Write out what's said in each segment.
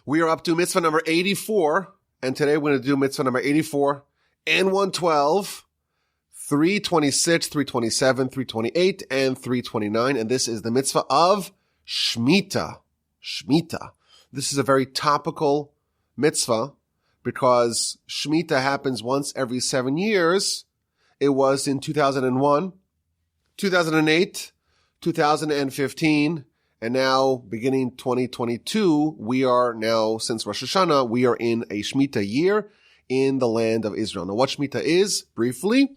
We are up to mitzvah number 84, and today we're going to do mitzvah number 84 and 112, 326, 327, 328, and 329, and this is the mitzvah of Shemittah. Shemittah. This is a very topical mitzvah because Shemittah happens once every 7 years. It was in 2001, 2008, 2015, and now, beginning 2022, we are now, since Rosh Hashanah, we are in a Shemittah year in the land of Israel. Now, what Shemittah is, briefly,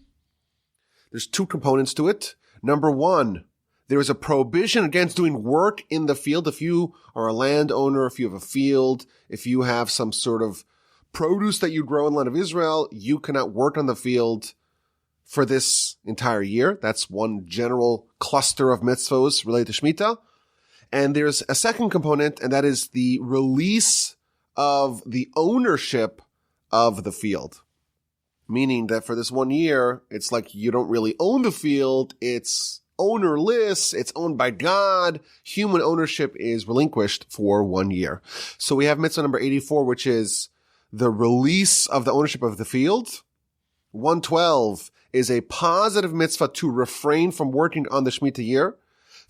there's two components to it. Number one, there is a prohibition against doing work in the field. If you are a landowner, if you have a field, if you have some sort of produce that you grow in the land of Israel, you cannot work on the field for this entire year. That's one general cluster of mitzvos related to Shemittah. And there's a second component, and that is the release of the ownership of the field. Meaning that for this 1 year, it's like you don't really own the field. It's ownerless. It's owned by God. Human ownership is relinquished for 1 year. So we have mitzvah number 84, which is the release of the ownership of the field. 112 is a positive mitzvah to refrain from working on the Shemitah year.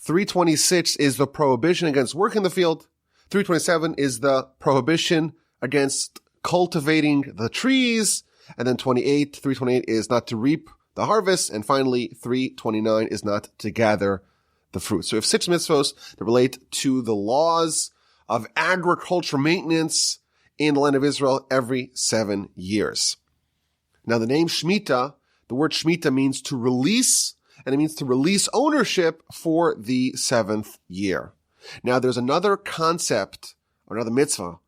326 is the prohibition against working the field. 327 is the prohibition against cultivating the trees. And then 328 is not to reap the harvest. And finally, 329 is not to gather the fruit. So we have 6 mitzvos that relate to the laws of agricultural maintenance in the land of Israel every 7 years. Now, the name Shemittah, the word Shemittah means to release, and it means to release ownership for the 7th year. Now, there's another concept, or another mitzvah,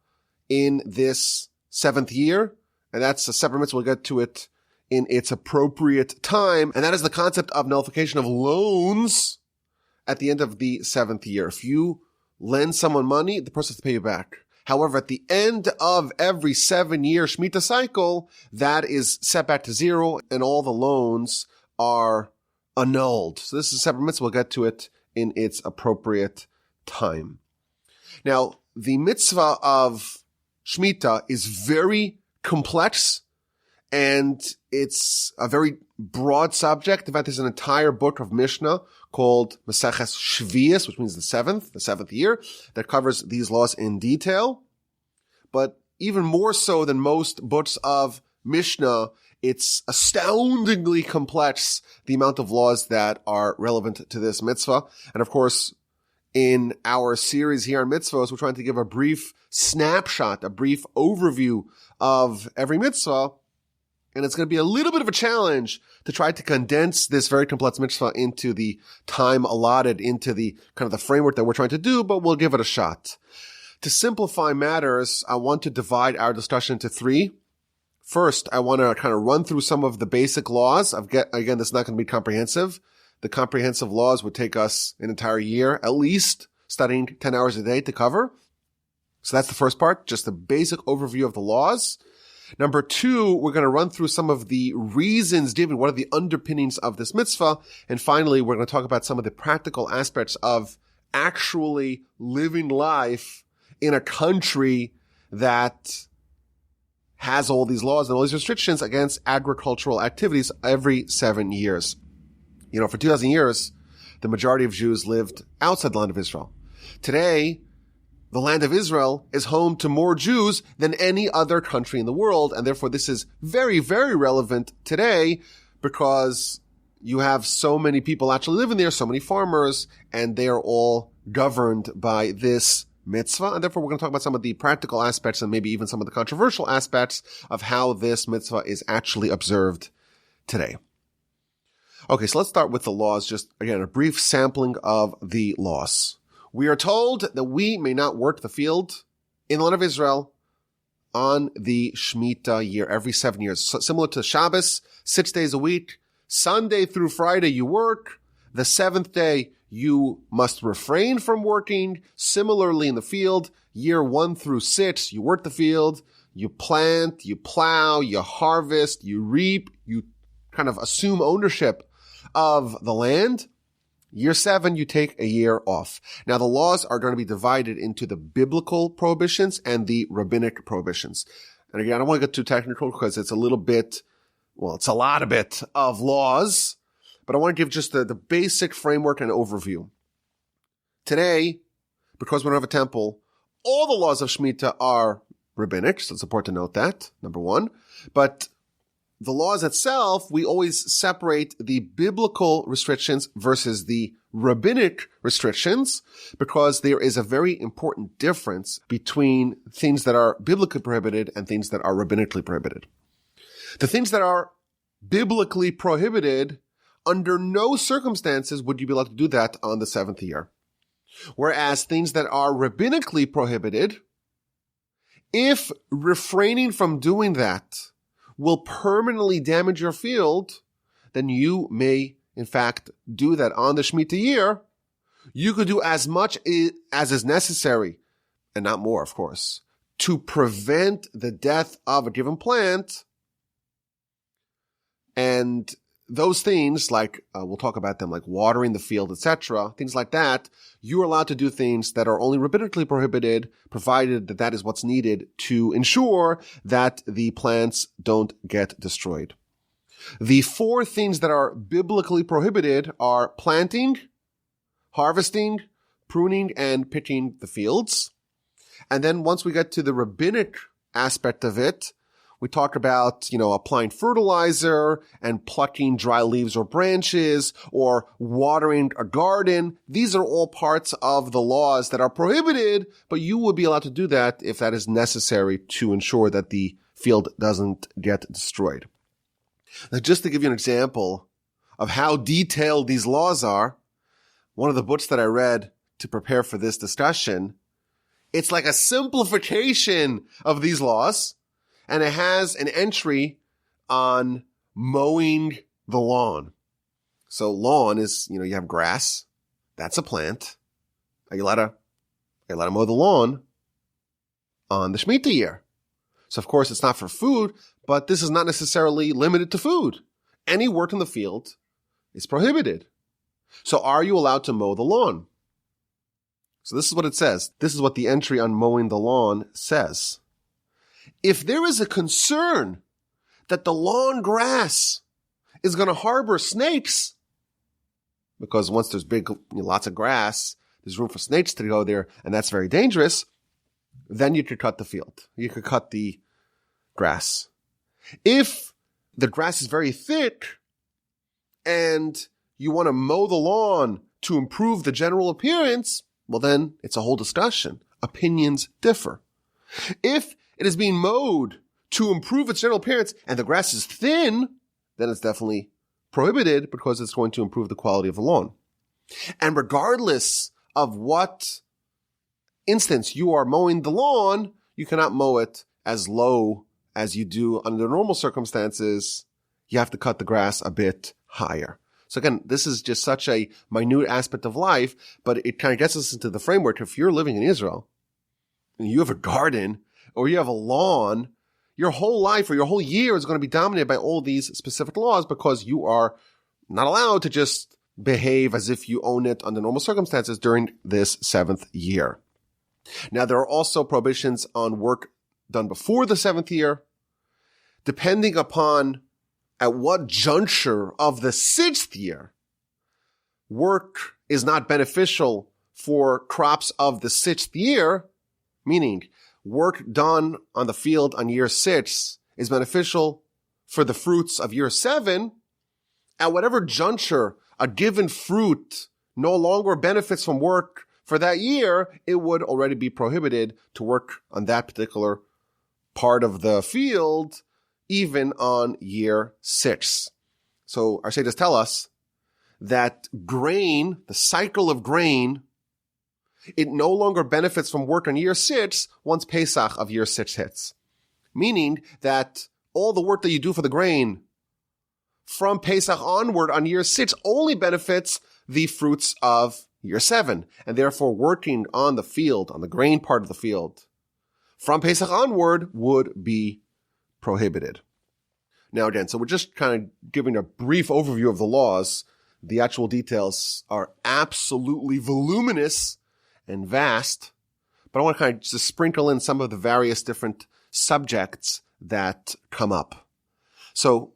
in this 7th year, and that's a separate mitzvah. We'll get to it in its appropriate time, and that is the concept of nullification of loans at the end of the 7th year. If you lend someone money, the person has to pay you back. However, at the end of every 7-year Shemitah cycle, that is set back to 0, and all the loans are annulled. So this is a separate mitzvah. We'll get to it in its appropriate time. Now, the mitzvah of Shemitah is very complex, and it's a very broad subject. In fact, there's an entire book of Mishnah called Maseches Shvius, which means the seventh year, that covers these laws in detail. But even more so than most books of Mishnah, it's astoundingly complex, the amount of laws that are relevant to this mitzvah. And of course, in our series here on mitzvahs, we're trying to give a brief snapshot, a brief overview of every mitzvah. And it's going to be a little bit of a challenge to try to condense this very complex mitzvah into the time allotted, into the kind of the framework that we're trying to do, but we'll give it a shot. To simplify matters, I want to divide our discussion into 3. First, I want to kind of run through some of the basic laws. Again, this is not going to be comprehensive. The comprehensive laws would take us an entire year, at least, studying 10 hours a day to cover. So that's the first part, just the basic overview of the laws. Number 2, we're going to run through some of the reasons given, what are the underpinnings of this mitzvah. And finally, we're going to talk about some of the practical aspects of actually living life in a country that has all these laws and all these restrictions against agricultural activities every 7 years. You know, for 2,000 years, the majority of Jews lived outside the land of Israel. Today, the land of Israel is home to more Jews than any other country in the world, and therefore this is very, very relevant today because you have so many people actually living there, so many farmers, and they are all governed by this mitzvah, and therefore we're going to talk about some of the practical aspects and maybe even some of the controversial aspects of how this mitzvah is actually observed today. Okay, so let's start with the laws, just again, a brief sampling of the laws. We are told that we may not work the field in the land of Israel on the Shemitah year, every 7 years. So, similar to Shabbos, 6 days a week, Sunday through Friday you work, the 7th day you must refrain from working. Similarly in the field, year 1 through 6, you work the field, you plant, you plow, you harvest, you reap, you kind of assume ownership of the land. Year 7, you take a year off. Now, the laws are going to be divided into the biblical prohibitions and the rabbinic prohibitions. And again, I don't want to get too technical because it's a little bit, well, it's a lot of bit of laws, but I want to give just the basic framework and overview. Today, because we don't have a temple, all the laws of Shemitah are rabbinic, so it's important to note that, number one. But the laws itself, we always separate the biblical restrictions versus the rabbinic restrictions because there is a very important difference between things that are biblically prohibited and things that are rabbinically prohibited. The things that are biblically prohibited, under no circumstances would you be allowed to do that on the 7th year. Whereas things that are rabbinically prohibited, if refraining from doing that will permanently damage your field, then you may, in fact, do that on the Shemitah year. You could do as much as is necessary, and not more, of course, to prevent the death of a given plant. And those things, like we'll talk about them, like watering the field, etc., things like that, you're allowed to do things that are only rabbinically prohibited, provided that that is what's needed to ensure that the plants don't get destroyed. The 4 things that are biblically prohibited are planting, harvesting, pruning, and pitching the fields. And then once we get to the rabbinic aspect of it, we talk about, applying fertilizer and plucking dry leaves or branches or watering a garden. These are all parts of the laws that are prohibited, but you would be allowed to do that if that is necessary to ensure that the field doesn't get destroyed. Now, just to give you an example of how detailed these laws are, one of the books that I read to prepare for this discussion, it's like a simplification of these laws. And it has an entry on mowing the lawn. So lawn is, you have grass. That's a plant. You let to mow the lawn on the Shemitah year. So of course it's not for food, but this is not necessarily limited to food. Any work in the field is prohibited. So are you allowed to mow the lawn? So this is what it says. This is what the entry on mowing the lawn says. If there is a concern that the lawn grass is going to harbor snakes, because once there's lots of grass, there's room for snakes to go there, and that's very dangerous, then you could cut the field. You could cut the grass. If the grass is very thick and you want to mow the lawn to improve the general appearance, well then it's a whole discussion. Opinions differ. If it is being mowed to improve its general appearance and the grass is thin, then it's definitely prohibited because it's going to improve the quality of the lawn. And regardless of what instance you are mowing the lawn, you cannot mow it as low as you do under normal circumstances. You have to cut the grass a bit higher. So again, this is just such a minute aspect of life, but it kind of gets us into the framework. If you're living in Israel and you have a garden or you have a lawn, your whole life or your whole year is going to be dominated by all these specific laws because you are not allowed to just behave as if you own it under normal circumstances during this 7th year. Now, there are also prohibitions on work done before the 7th year, depending upon at what juncture of the 6th year work is not beneficial for crops of the 6th year, meaning work done on the field on year 6 is beneficial for the fruits of year 7. At whatever juncture a given fruit no longer benefits from work for that year, it would already be prohibited to work on that particular part of the field, even on year 6. So our sages tell us that grain, the cycle of grain, it no longer benefits from work on year 6 once Pesach of year 6 hits. Meaning that all the work that you do for the grain from Pesach onward on year 6 only benefits the fruits of year 7. And therefore working on the field, on the grain part of the field, from Pesach onward would be prohibited. Now again, so we're just kind of giving a brief overview of the laws. The actual details are absolutely voluminous and vast, but I want to kind of just sprinkle in some of the various different subjects that come up. So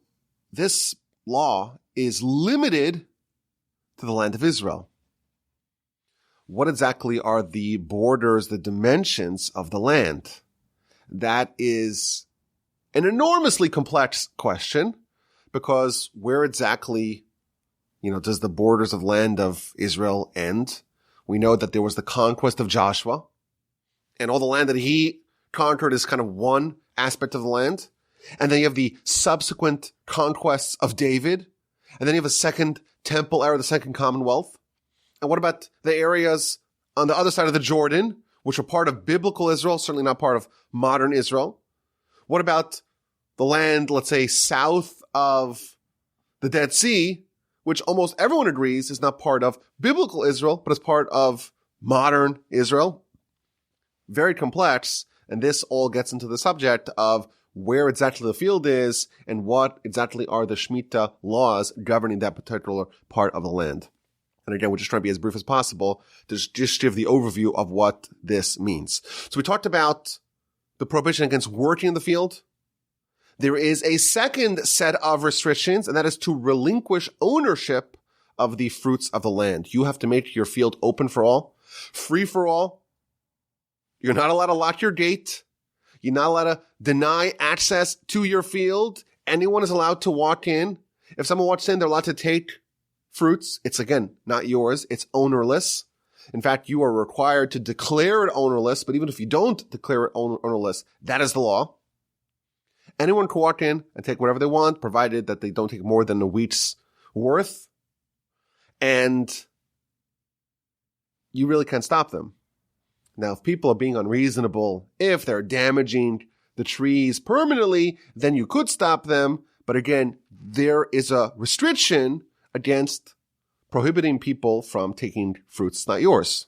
this law is limited to the land of Israel. What exactly are the borders, the dimensions of the land? That is an enormously complex question, because where exactly, does the borders of the land of Israel end? We know that there was the conquest of Joshua, and all the land that he conquered is kind of one aspect of the land. And then you have the subsequent conquests of David, and then you have a second temple era, the second Commonwealth. And what about the areas on the other side of the Jordan, which are part of biblical Israel, certainly not part of modern Israel? What about the land, let's say, south of the Dead Sea, which almost everyone agrees is not part of biblical Israel, but is part of modern Israel? Very complex, and this all gets into the subject of where exactly the field is and what exactly are the Shemittah laws governing that particular part of the land. And again, we're just trying to be as brief as possible to just give the overview of what this means. So we talked about the prohibition against working in the field. There is a second set of restrictions, and that is to relinquish ownership of the fruits of the land. You have to make your field open for all, free for all. You're not allowed to lock your gate. You're not allowed to deny access to your field. Anyone is allowed to walk in. If someone walks in, they're allowed to take fruits. It's, again, not yours. It's ownerless. In fact, you are required to declare it ownerless, but even if you don't declare it ownerless, that is the law. Anyone can walk in and take whatever they want, provided that they don't take more than a week's worth. And you really can't stop them. Now, if people are being unreasonable, if they're damaging the trees permanently, then you could stop them. But again, there is a restriction against prohibiting people from taking fruits not yours.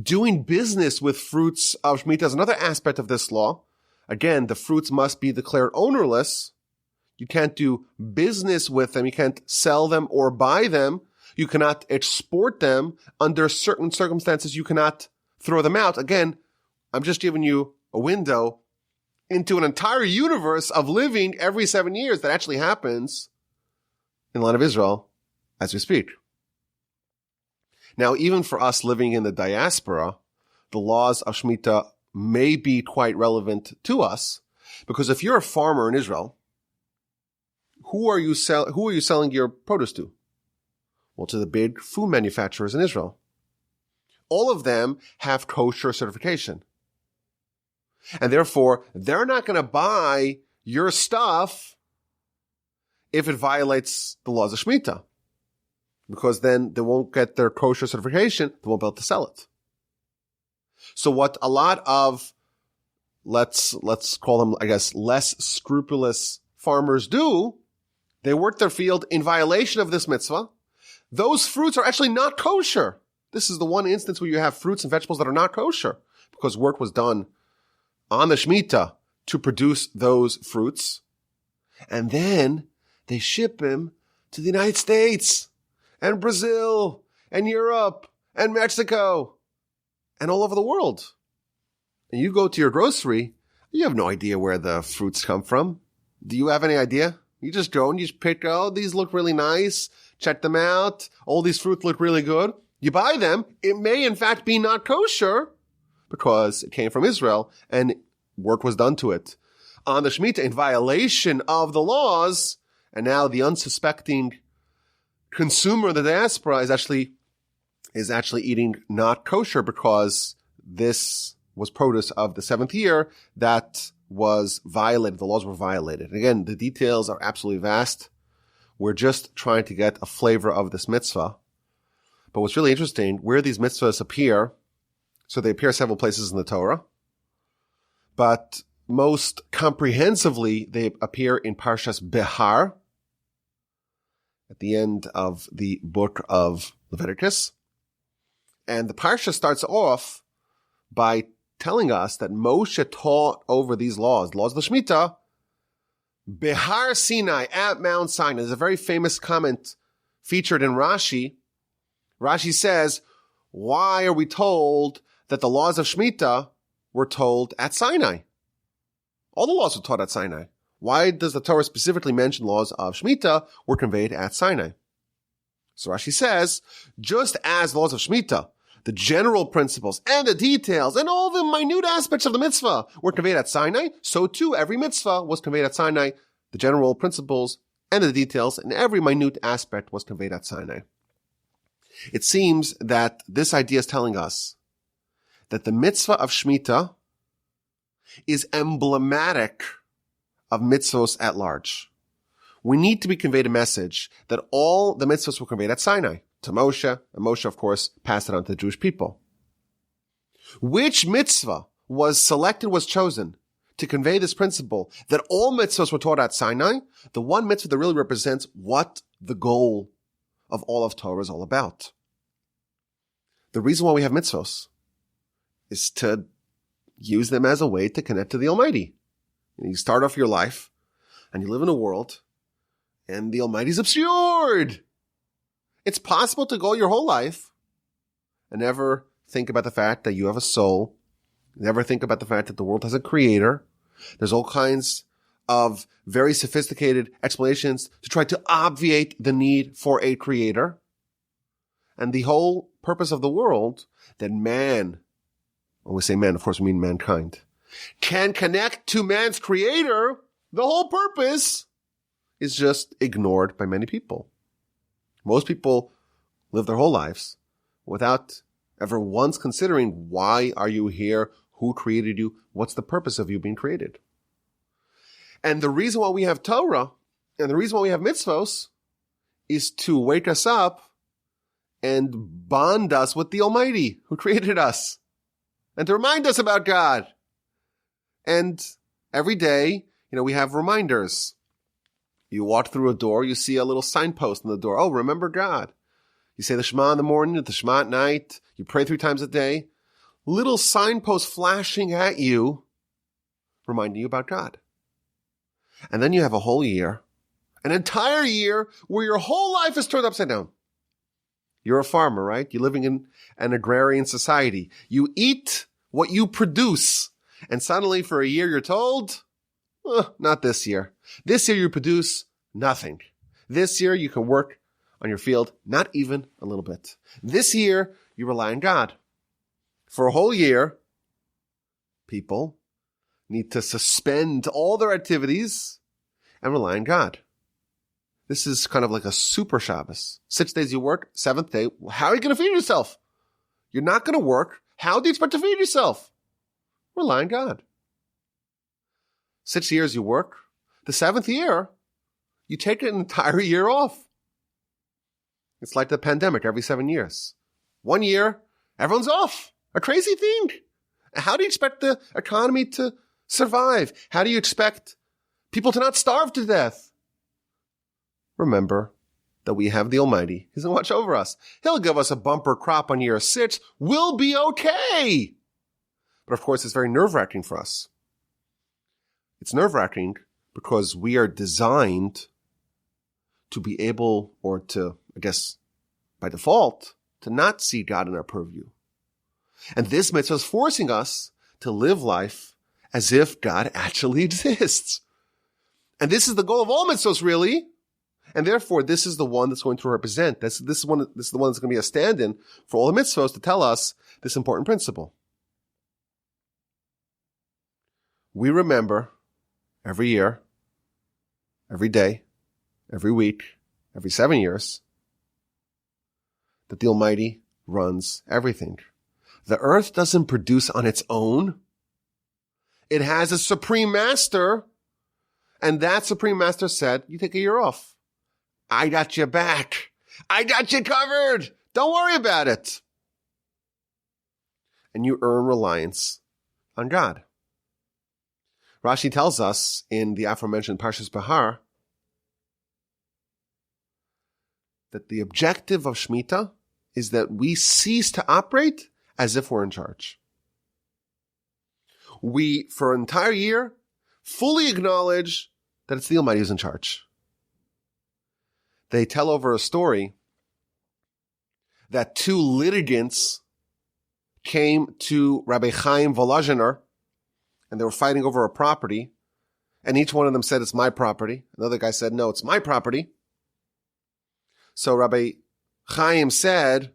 Doing business with fruits of Shemittah is another aspect of this law. Again, the fruits must be declared ownerless. You can't do business with them. You can't sell them or buy them. You cannot export them. Under certain circumstances, you cannot throw them out. Again, I'm just giving you a window into an entire universe of living every 7 years that actually happens in the land of Israel as we speak. Now, even for us living in the diaspora, the laws of Shemittah may be quite relevant to us, because if you're a farmer in Israel, who are you selling your produce to? Well, to the big food manufacturers in Israel. All of them have kosher certification. And therefore, they're not going to buy your stuff if it violates the laws of Shemittah, because then they won't get their kosher certification, they won't be able to sell it. So what a lot of, let's call them, I guess, less scrupulous farmers do, they work their field in violation of this mitzvah. Those fruits are actually not kosher. This is the one instance where you have fruits and vegetables that are not kosher, because work was done on the Shemittah to produce those fruits. And then they ship them to the United States and Brazil and Europe and Mexico and all over the world. And you go to your grocery, you have no idea where the fruits come from. Do you have any idea? You just go and you just pick, oh, these look really nice. Check them out. All these fruits look really good. You buy them. It may, in fact, be not kosher because it came from Israel and work was done to it on the Shemittah in violation of the laws. And now the unsuspecting consumer of the diaspora is actually eating not kosher because this was produce of the seventh year that was violated. The laws were violated. And again, the details are absolutely vast. We're just trying to get a flavor of this mitzvah. But what's really interesting, where these mitzvahs appear, so they appear several places in the Torah, but most comprehensively, they appear in Parshas Behar, at the end of the book of Leviticus. And the Parsha starts off by telling us that Moshe taught over these laws of the Shemitah, Behar Sinai, at Mount Sinai. There's a very famous comment featured in Rashi. Rashi says, why are we told that the laws of Shemitah were told at Sinai? All the laws were taught at Sinai. Why does the Torah specifically mention laws of Shemitah were conveyed at Sinai? So Rashi says, just as laws of Shemitah, the general principles and the details and all the minute aspects of the mitzvah were conveyed at Sinai, so too every mitzvah was conveyed at Sinai. The general principles and the details and every minute aspect was conveyed at Sinai. It seems that this idea is telling us that the mitzvah of Shemitah is emblematic of mitzvos at large. We need to be conveyed a message that all the mitzvahs were conveyed at Sinai to Moshe, and Moshe, of course, passed it on to the Jewish people. Which mitzvah was chosen to convey this principle that all mitzvahs were taught at Sinai? The one mitzvah that really represents what the goal of all of Torah is all about. The reason why we have mitzvahs is to use them as a way to connect to the Almighty. You start off your life, and you live in a world, and the Almighty is obscured. It's possible to go your whole life and never think about the fact that you have a soul, never think about the fact that the world has a creator. There's all kinds of very sophisticated explanations to try to obviate the need for a creator. And the whole purpose of the world, that man, when we say man, of course we mean mankind, can connect to man's creator, the whole purpose is just ignored by many people. Most people live their whole lives without ever once considering, why are you here? Who created you? What's the purpose of you being created? And the reason why we have Torah and the reason why we have mitzvos is to wake us up and bond us with the Almighty who created us and to remind us about God. And every day, we have reminders. You walk through a door, you see a little signpost on the door. Oh, remember God. You say the Shema in the morning, the Shema at night. You pray 3 times a day. Little signposts flashing at you, reminding you about God. And then you have a whole year, an entire year, where your whole life is turned upside down. You're a farmer, right? You're living in an agrarian society. You eat what you produce. And suddenly for a year you're told, not this year. This year you produce nothing. This year you can work on your field, not even a little bit. This year you rely on God. For a whole year, people need to suspend all their activities and rely on God. This is kind of like a super Shabbos. 6 days you work, 7th day, how are you going to feed yourself? You're not going to work. How do you expect to feed yourself? Rely on God. 6 years you work. The 7th year, you take an entire year off. It's like the pandemic every 7 years. 1 year, everyone's off. A crazy thing. How do you expect the economy to survive? How do you expect people to not starve to death? Remember that we have the Almighty. He's going to watch over us. He'll give us a bumper crop on year 6. We'll be okay. But of course, it's very nerve-wracking for us. It's nerve-wracking because we are designed to be able, or to, I guess, by default, to not see God in our purview. And this mitzvah is forcing us to live life as if God actually exists. And this is the goal of all mitzvahs, really. And therefore, this is the one that's going to represent. This is the one that's going to be a stand-in for all the mitzvahs to tell us this important principle. We remember every year, every day, every week, every 7 years, that the Almighty runs everything. The earth doesn't produce on its own. It has a supreme master, and that supreme master said, you take a year off. I got you back. I got you covered. Don't worry about it. And you earn reliance on God. Rashi tells us in the aforementioned Parshas Bahar that the objective of Shemitah is that we cease to operate as if we're in charge. We, for an entire year, fully acknowledge that it's the Almighty who's in charge. they tell over a story that two litigants came to Rabbi Chaim Volozhiner, and they were fighting over a property, and each one of them said, it's my property. Another guy said, no, it's my property. So Rabbi Chaim said,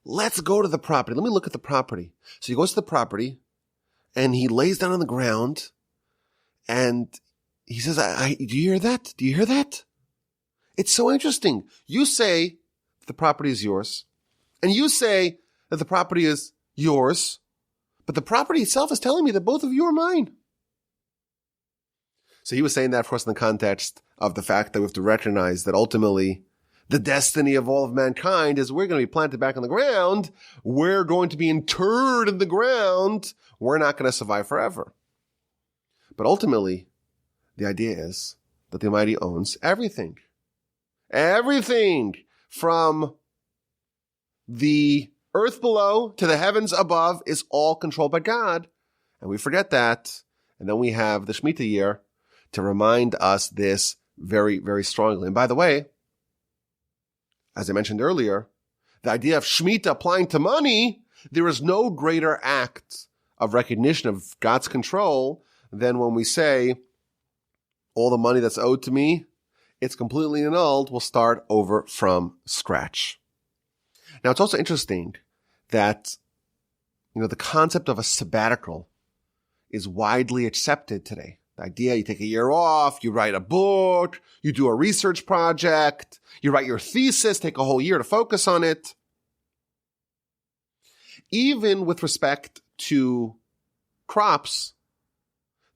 let's go to the property. Let me look at the property. So he goes to the property, and he lays down on the ground, and he says, do you hear that? Do you hear that? It's so interesting. You say the property is yours, and you say that the property is yours, but the property itself is telling me that both of you are mine. So he was saying that, of course, in the context of the fact that we have to recognize that ultimately the destiny of all of mankind is we're going to be planted back on the ground. We're going to be interred in the ground. We're not going to survive forever. But ultimately, the idea is that the Almighty owns everything. Everything from the earth below to the heavens above is all controlled by God. And we forget that. And then we have the Shemittah year to remind us this very, very strongly. And by the way, as I mentioned earlier, the idea of Shemittah applying to money, there is no greater act of recognition of God's control than when we say, all the money that's owed to me, it's completely annulled. We'll start over from scratch. Now, it's also interesting that, the concept of a sabbatical is widely accepted today. The idea, you take a year off, you write a book, you do a research project, you write your thesis, take a whole year to focus on it. Even with respect to crops,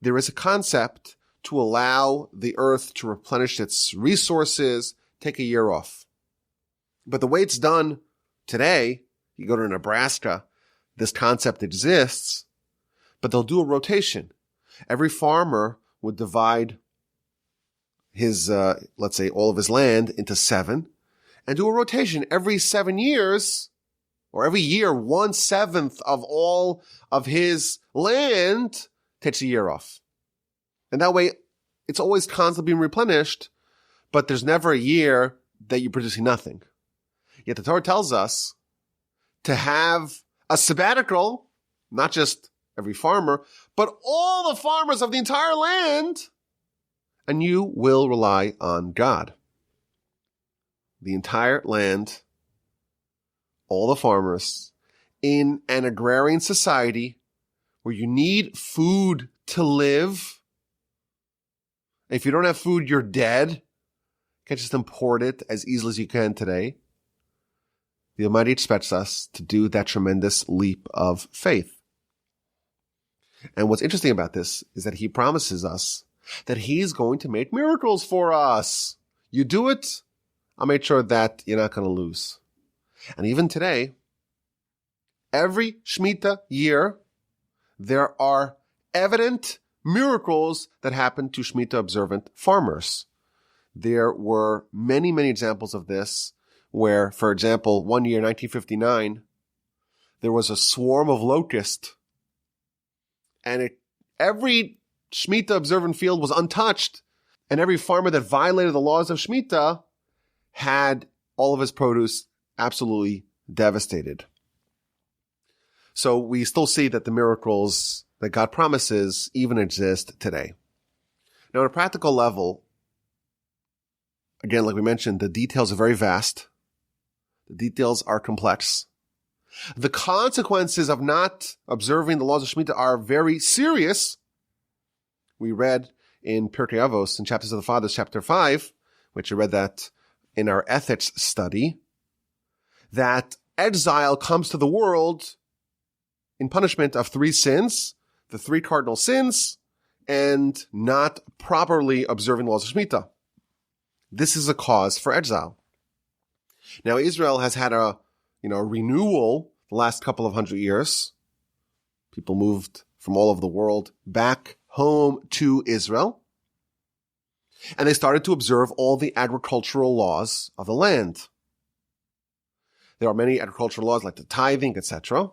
there is a concept to allow the earth to replenish its resources, take a year off. But the way it's done today, you go to Nebraska, this concept exists, but they'll do a rotation. Every farmer would divide his, let's say, all of his land into 7 and do a rotation every 7 years, or every year, 1/7 of all of his land takes a year off. And that way, it's always constantly being replenished, but there's never a year that you're producing nothing. Yet the Torah tells us to have a sabbatical, not just every farmer, but all the farmers of the entire land, and you will rely on God. The entire land, all the farmers, in an agrarian society where you need food to live. If you don't have food, you're dead. You can't just import it as easily as you can today. The Almighty expects us to do that tremendous leap of faith. And what's interesting about this is that He promises us that He's going to make miracles for us. You do it, I'll make sure that you're not going to lose. And even today, every Shemittah year, there are evident miracles that happen to Shemittah observant farmers. There were many, many examples of this where, for example, one year, 1959, there was a swarm of locusts, and every Shemittah observant field was untouched, and every farmer that violated the laws of Shemittah had all of his produce absolutely devastated. So we still see that the miracles that God promises even exist today. Now, on a practical level, again, like we mentioned, the details are very vast. The details are complex. The consequences of not observing the laws of Shemittah are very serious. We read in Pirkei Avos, in Chapters of the Fathers, chapter 5, which I read that in our ethics study, that exile comes to the world in punishment of 3 sins, the 3 cardinal sins, and not properly observing the laws of Shemittah. This is a cause for exile. Now, Israel has had a renewal the last couple of 100 years. People moved from all over the world back home to Israel. And they started to observe all the agricultural laws of the land. There are many agricultural laws like the tithing, etc.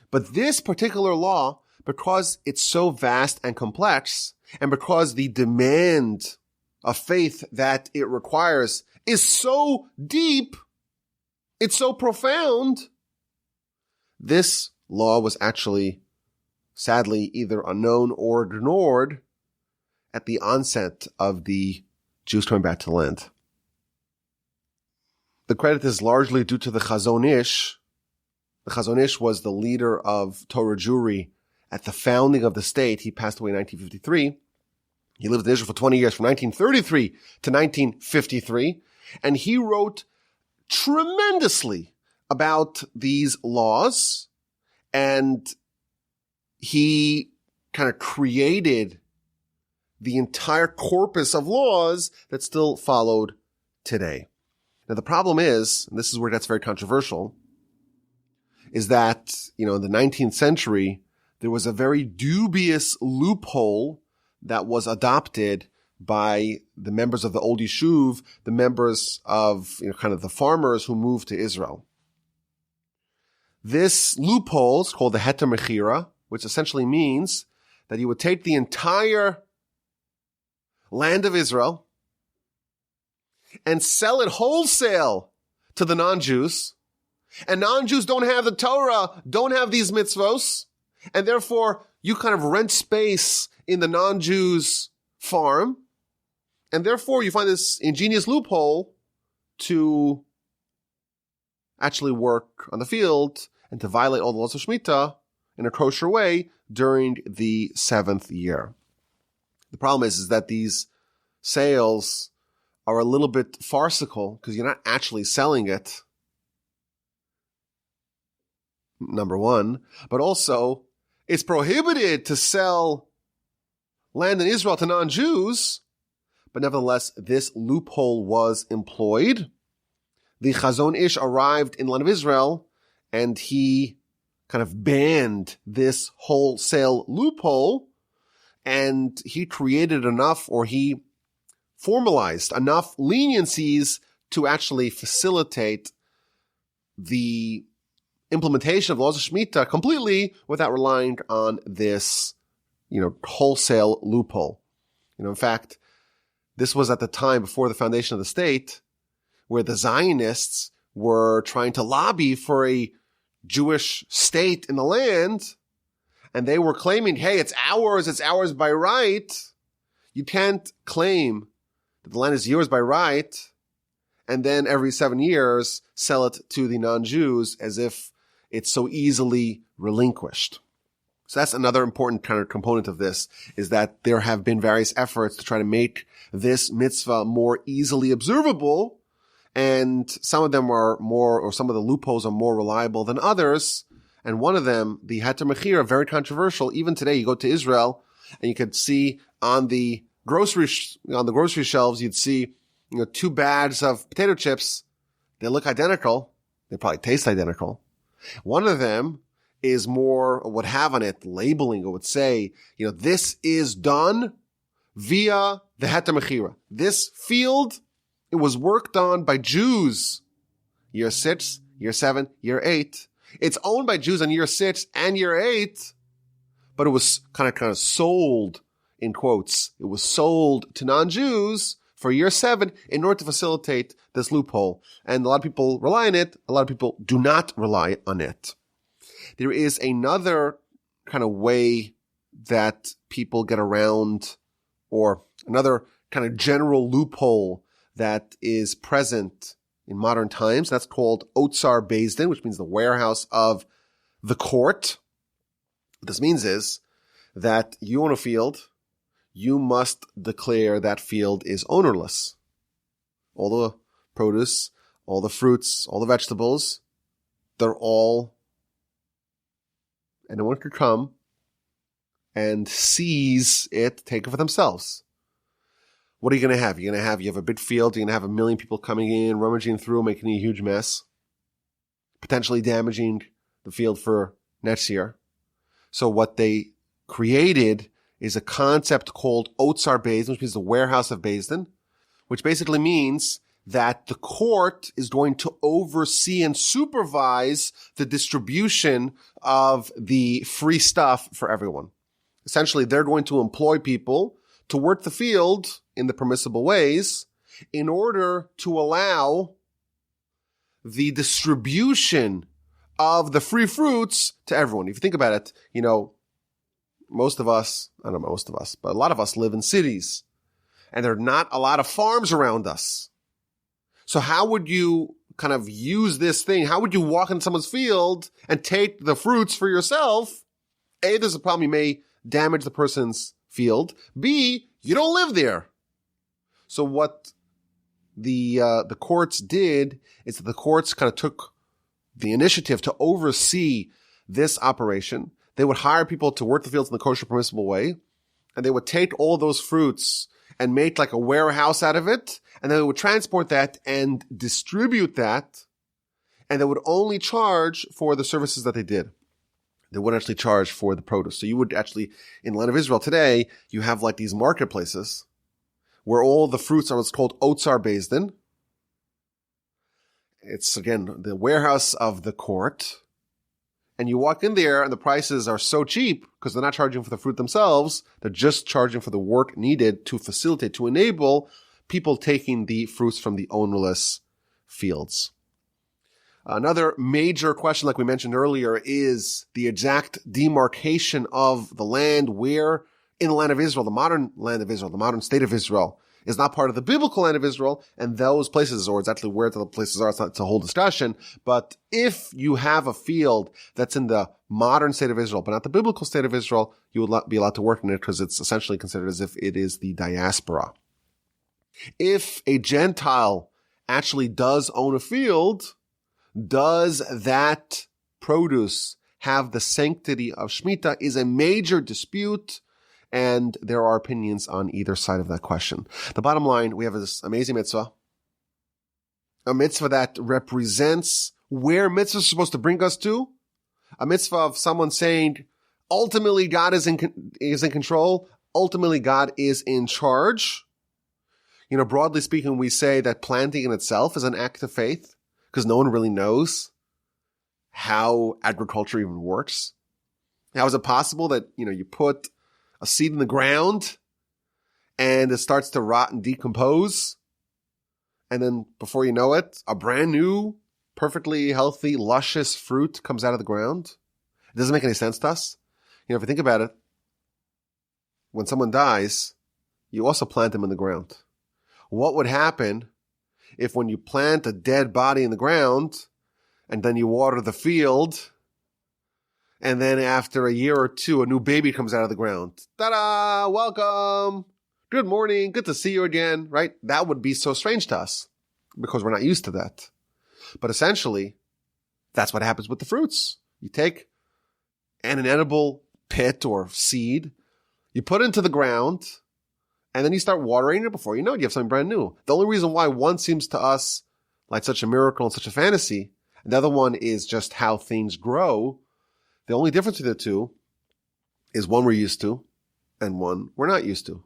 But this particular law, because it's so vast and complex, and because the demand of faith that it requires is so deep, it's so profound, this law was actually, sadly, either unknown or ignored at the onset of the Jews coming back to the land. The credit is largely due to the Chazon Ish. The Chazon Ish was the leader of Torah Jewry at the founding of the state. He passed away in 1953. He lived in Israel for 20 years, from 1933 to 1953. And he wrote tremendously about these laws. And he kind of created the entire corpus of laws that still followed today. Now, the problem is, and this is where that's very controversial, is that, in the 19th century, there was a very dubious loophole that was adopted by the members of the old Yishuv, the members of, kind of the farmers who moved to Israel. This loophole is called the heter mechira, which essentially means that you would take the entire land of Israel and sell it wholesale to the non-Jews. And non-Jews don't have the Torah, don't have these mitzvos, and therefore you kind of rent space in the non-Jews' farm, and therefore you find this ingenious loophole to actually work on the field and to violate all the laws of Shemittah in a kosher way during the 7th year. The problem is that these sales are a little bit farcical because you're not actually selling it, number one, but also it's prohibited to sell land in Israel to non-Jews, but nevertheless, this loophole was employed. The Chazon Ish arrived in the land of Israel, and he kind of banned this wholesale loophole, and he created enough, or he formalized enough leniencies to actually facilitate the implementation of laws of Shemitah completely without relying on this, wholesale loophole. In fact, this was at the time before the foundation of the state where the Zionists were trying to lobby for a Jewish state in the land, and they were claiming, hey, it's ours by right. You can't claim that the land is yours by right, and then every 7 years sell it to the non-Jews as if it's so easily relinquished. So that's another important kind of component of this, is that there have been various efforts to try to make this mitzvah more easily observable, and some of them are more, or some of the loopholes are more reliable than others. And one of them, the heter mechira, very controversial. Even today, you go to Israel and you could see on the grocery shelves, you'd see, 2 bags of potato chips. They look identical. They probably taste identical. One of them is more, would have on it labeling, it would say, this is done via the heter mechira. This field, it was worked on by Jews. Year 6, year 7, year 8. It's owned by Jews on year 6 and year 8, but it was kind of sold, in quotes. It was sold to non-Jews for year 7 in order to facilitate this loophole. And a lot of people rely on it. A lot of people do not rely on it. There is another kind of way that people get around, or another kind of general loophole that is present in modern times. That's called Otsar Beis Din, which means the warehouse of the court. What this means is that you own a field, you must declare that field is ownerless. All the produce, all the fruits, all the vegetables, they're all, anyone could come and seize it, take it for themselves. What are you going to have? You have a big field, you're going to have 1 million people coming in, rummaging through, making a huge mess, potentially damaging the field for next year. So what they created is a concept called Otsar Beis Din, which means the warehouse of Beis Din, which basically means that the court is going to oversee and supervise the distribution of the free stuff for everyone. Essentially, they're going to employ people to work the field in the permissible ways in order to allow the distribution of the free fruits to everyone. If you think about it, most of us, I don't know most of us, but a lot of us live in cities and there are not a lot of farms around us. So how would you kind of use this thing? How would you walk in someone's field and take the fruits for yourself? A, there's a problem. You may damage the person's field. B, you don't live there. So what the courts did is that the courts kind of took the initiative to oversee this operation. They would hire people to work the fields in the kosher permissible way, and they would take all those fruits and make like a warehouse out of it, and then they would transport that and distribute that, and they would only charge for the services that they did. They wouldn't actually charge for the produce. So you would actually, in the land of Israel today, you have like these marketplaces where all the fruits are what's called otzar beis din. It's, again, the warehouse of the court. And you walk in there and the prices are so cheap because they're not charging for the fruit themselves. They're just charging for the work needed to facilitate, to enable people taking the fruits from the ownerless fields. Another major question, like we mentioned earlier, is the exact demarcation of the land where in the land of Israel, the modern land of Israel, the modern state of Israel, is not part of the biblical land of Israel, and those places, or it's actually where the places are, it's a whole discussion. But if you have a field that's in the modern state of Israel, but not the biblical state of Israel, you will not be allowed to work in it because it's essentially considered as if it is the diaspora. If a Gentile actually does own a field, does that produce have the sanctity of Shemittah is a major dispute, and there are opinions on either side of that question. The bottom line, we have this amazing mitzvah, a mitzvah that represents where mitzvahs are supposed to bring us to, a mitzvah of someone saying, ultimately God is in control, ultimately God is in charge. Broadly speaking, we say that planting in itself is an act of faith because no one really knows how agriculture even works. How is it possible that, you put a seed in the ground and it starts to rot and decompose, and then before you know it, a brand new, perfectly healthy, luscious fruit comes out of the ground? It doesn't make any sense to us. If you think about it, when someone dies, you also plant them in the ground. What would happen if when you plant a dead body in the ground and then you water the field, and then after a year or two, a new baby comes out of the ground? Ta-da! Welcome! Good morning. Good to see you again, right? That would be so strange to us because we're not used to that. But essentially, that's what happens with the fruits. You take an inedible pit or seed, you put it into the ground, and then you start watering it. Before you know it, you have something brand new. The only reason why one seems to us like such a miracle and such a fantasy, and the other one is just how things grow. The only difference between the two is one we're used to and one we're not used to.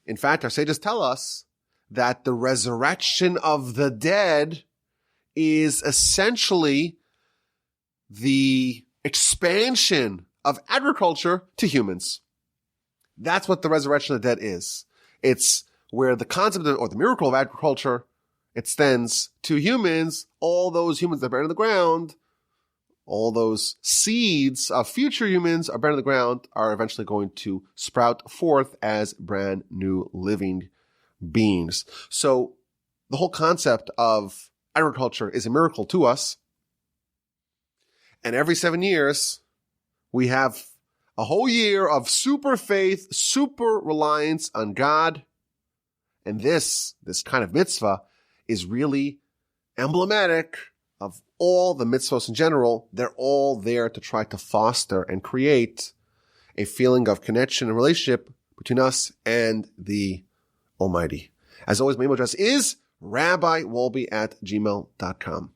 In fact, our sages tell us that the resurrection of the dead is essentially the expansion of agriculture to humans. That's what the resurrection of the dead is. It's where the concept of, or the miracle of agriculture extends to humans. All those humans that are buried in the ground, all those seeds of future humans are buried in the ground, are eventually going to sprout forth as brand new living beings. So the whole concept of agriculture is a miracle to us. And every 7 years, we have a whole year of super faith, super reliance on God. And this kind of mitzvah is really emblematic of all the mitzvahs in general. They're all there to try to foster and create a feeling of connection and relationship between us and the Almighty. As always, my email address is rabbiwolbe@gmail.com.